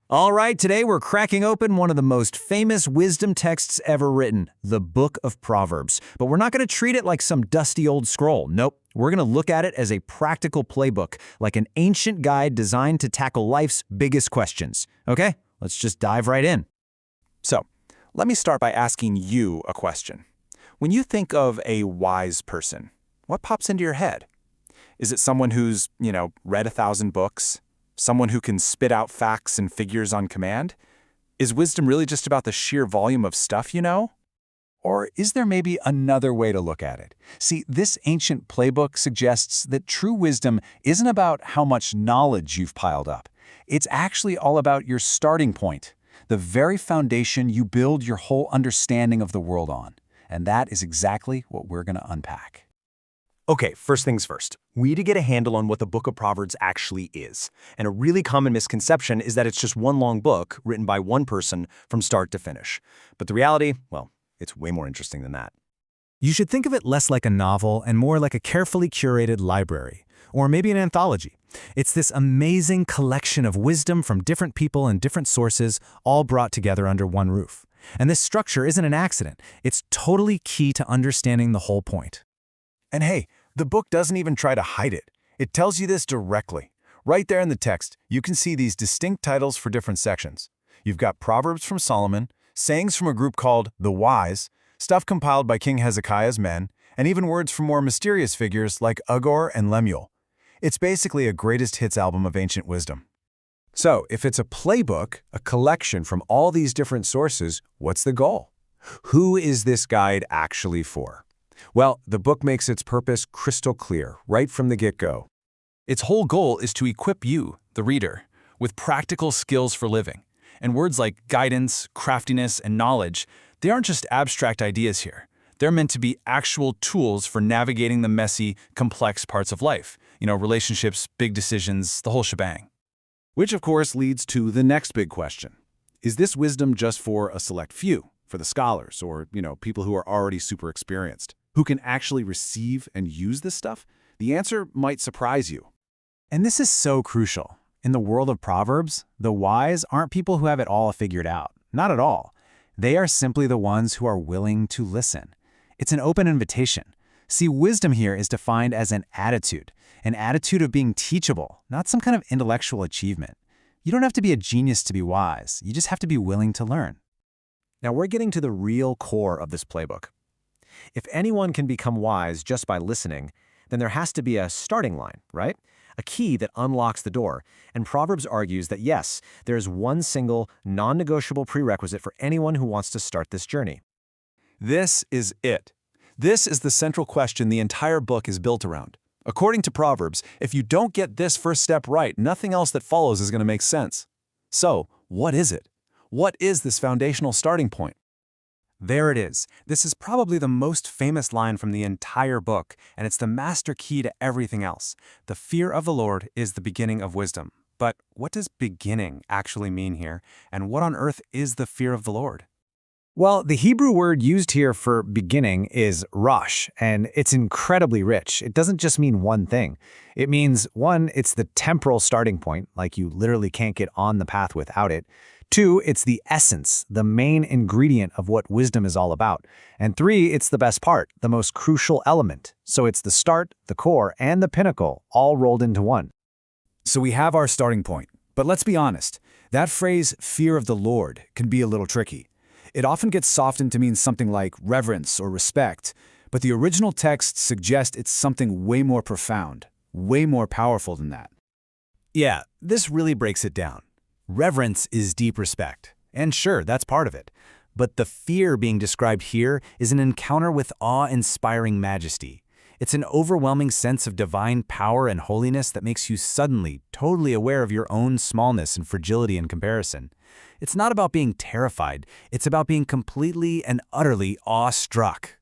All right, today we're cracking open one of the most famous wisdom texts ever written, the Book of Proverbs. But we're not going to treat it like some dusty old scroll. Nope, we're going to look at it as a practical playbook, like an ancient guide designed to tackle life's biggest questions. Okay, let's just dive right in. So, let me start by asking you a question. When you think of a wise person, what pops into your head? Is it someone who's, read 1,000 books? Someone who can spit out facts and figures on command? Is wisdom really just about the sheer volume of stuff you know? Or is there maybe another way to look at it? See, this ancient playbook suggests that true wisdom isn't about how much knowledge you've piled up. It's actually all about your starting point, the very foundation you build your whole understanding of the world on. And that is exactly what we're going to unpack. Okay, first things first. We need to get a handle on what the Book of Proverbs actually is. And a really common misconception is that it's just one long book written by one person from start to finish. But the reality, well, it's way more interesting than that. You should think of it less like a novel and more like a carefully curated library, or maybe an anthology. It's this amazing collection of wisdom from different people and different sources, all brought together under one roof. And this structure isn't an accident. It's totally key to understanding the whole point. And hey, the book doesn't even try to hide it. It tells you this directly. Right there in the text, you can see these distinct titles for different sections. You've got Proverbs from Solomon, sayings from a group called The Wise, stuff compiled by King Hezekiah's men, and even words from more mysterious figures like Agur and Lemuel. It's basically a greatest hits album of ancient wisdom. So, if it's a playbook, a collection from all these different sources, what's the goal? Who is this guide actually for? Well, the book makes its purpose crystal clear, right from the get-go. Its whole goal is to equip you, the reader, with practical skills for living. And words like guidance, craftiness, and knowledge, they aren't just abstract ideas here. They're meant to be actual tools for navigating the messy, complex parts of life. Relationships, big decisions, the whole shebang. Which, of course, leads to the next big question. Is this wisdom just for a select few, for the scholars, or, people who are already super experienced, who can actually receive and use this stuff? The answer might surprise you. And this is so crucial. In the world of Proverbs, the wise aren't people who have it all figured out. Not at all. They are simply the ones who are willing to listen. It's an open invitation. See, wisdom here is defined as an attitude of being teachable, not some kind of intellectual achievement. You don't have to be a genius to be wise. You just have to be willing to learn. Now we're getting to the real core of this playbook. If anyone can become wise just by listening, then there has to be a starting line, right? A key that unlocks the door. And Proverbs argues that yes, there is one single, non-negotiable prerequisite for anyone who wants to start this journey. This is it. This is the central question the entire book is built around. According to Proverbs, if you don't get this first step right, nothing else that follows is going to make sense. So, what is it? What is this foundational starting point? There it is. This is probably the most famous line from the entire book, and it's the master key to everything else. The fear of the Lord is the beginning of wisdom. But what does beginning actually mean here? And what on earth is the fear of the Lord? Well, the Hebrew word used here for beginning is rosh, and it's incredibly rich. It doesn't just mean one thing. It means, one, it's the temporal starting point, like you literally can't get on the path without it. Two, it's the essence, the main ingredient of what wisdom is all about. And three, it's the best part, the most crucial element. So it's the start, the core, and the pinnacle, all rolled into one. So we have our starting point. But let's be honest, that phrase, fear of the Lord, can be a little tricky. It often gets softened to mean something like reverence or respect, but the original text suggests it's something way more profound, way more powerful than that. Yeah, this really breaks it down. Reverence is deep respect, and sure, that's part of it. But the fear being described here is an encounter with awe-inspiring majesty. It's an overwhelming sense of divine power and holiness that makes you suddenly totally aware of your own smallness and fragility in comparison. It's not about being terrified, it's about being completely and utterly awestruck.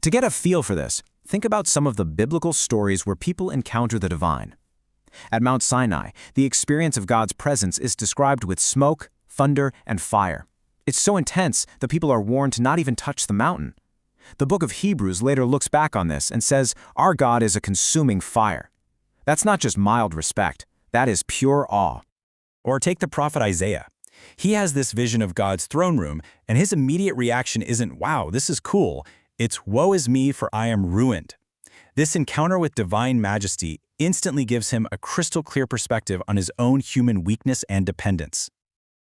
To get a feel for this, think about some of the biblical stories where people encounter the divine. At Mount Sinai, the experience of God's presence is described with smoke, thunder, and fire. It's so intense that people are warned to not even touch the mountain. The book of Hebrews later looks back on this and says, "Our God is a consuming fire." That's not just mild respect, that is pure awe. Or take the prophet Isaiah. He has this vision of God's throne room, and his immediate reaction isn't, "Wow, this is cool." It's, "Woe is me, for I am ruined." This encounter with divine majesty instantly gives him a crystal clear perspective on his own human weakness and dependence.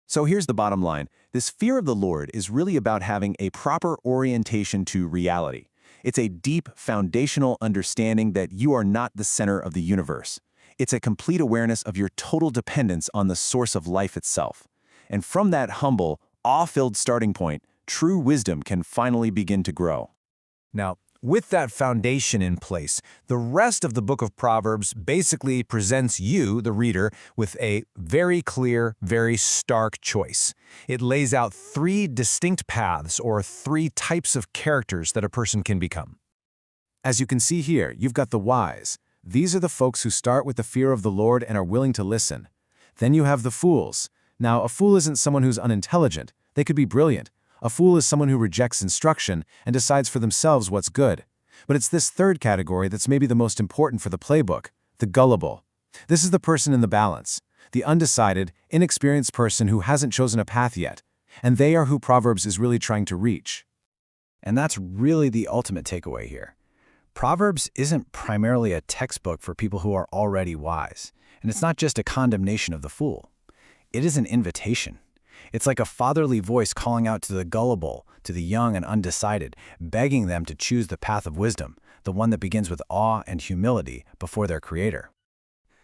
So here's the bottom line. This fear of the Lord is really about having a proper orientation to reality. It's a deep, foundational understanding that you are not the center of the universe. It's a complete awareness of your total dependence on the source of life itself. And from that humble, awe-filled starting point, true wisdom can finally begin to grow. Now, with that foundation in place, the rest of the book of Proverbs basically presents you, the reader, with a very clear, very stark choice. It lays out 3 distinct paths or 3 types of characters that a person can become. As you can see here, you've got the wise. These are the folks who start with the fear of the Lord and are willing to listen. Then you have the fools. Now, a fool isn't someone who's unintelligent. They could be brilliant. A fool is someone who rejects instruction and decides for themselves what's good. But it's this third category that's maybe the most important for the playbook, the gullible. This is the person in the balance, the undecided, inexperienced person who hasn't chosen a path yet. And they are who Proverbs is really trying to reach. And that's really the ultimate takeaway here. Proverbs isn't primarily a textbook for people who are already wise, and it's not just a condemnation of the fool. It is an invitation. It's like a fatherly voice calling out to the gullible, to the young and undecided, begging them to choose the path of wisdom, the one that begins with awe and humility before their Creator.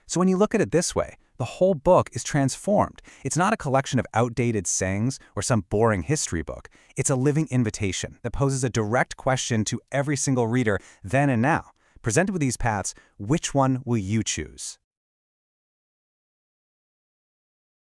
So when you look at it this way, the whole book is transformed. It's not a collection of outdated sayings or some boring history book. It's a living invitation that poses a direct question to every single reader then and now. Presented with these paths, which one will you choose?